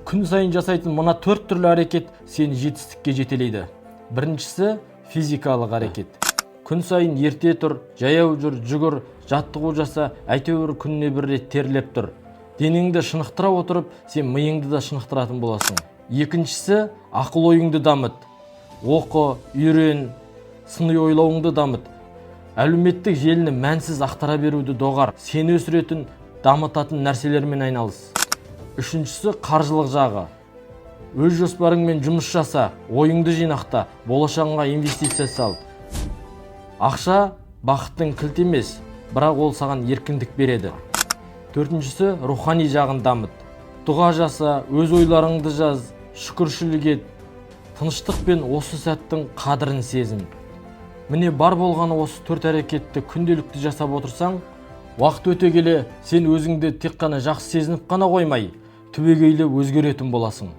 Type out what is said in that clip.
күн сайын жасайтын мына 4 түрлі әрекет сені жетістікке жетелейді. Біріншісі физикалық әрекет. Күн сайын ерте тұр, жаяу жүр, жүгір, жаттығу жаса, әйтеуір күніне бір рет терлеп тұр. Денеңді шынықтыра отырып, сен миыңды да шынықтыратын боласың. Екіншісі ақыл ойыңды дамыт. Оқы, үйрен, сыни ойлауыңды дамыт. Әлеуметтік желіні мәнсіз ақтара беруді доғар. Сені өсіретін, дамытатын нәрселермен айналыс. Үшіншісі қаржылық жағы. Өз жоспарыңмен жұмыс жаса, ойыңды жинақта, болашағыңа инвестиция сал. Ақша бақыттың кілті емес, бірақ ол саған еркіндік береді. Төртіншісі рухани жағын дамыт. Дұға жаса, өз ойларыңды жаз, шүкіршілік ет. Тыныштық пен осы сәттің қадірін сезін. Міне бар болғаны осы 4 әрекетті күнделікті жасап отырсаң, уақыт өте келе сен өзіңді тек қана жақсы сезініп қана қоймай, түбегейлі өзгеретін боласың.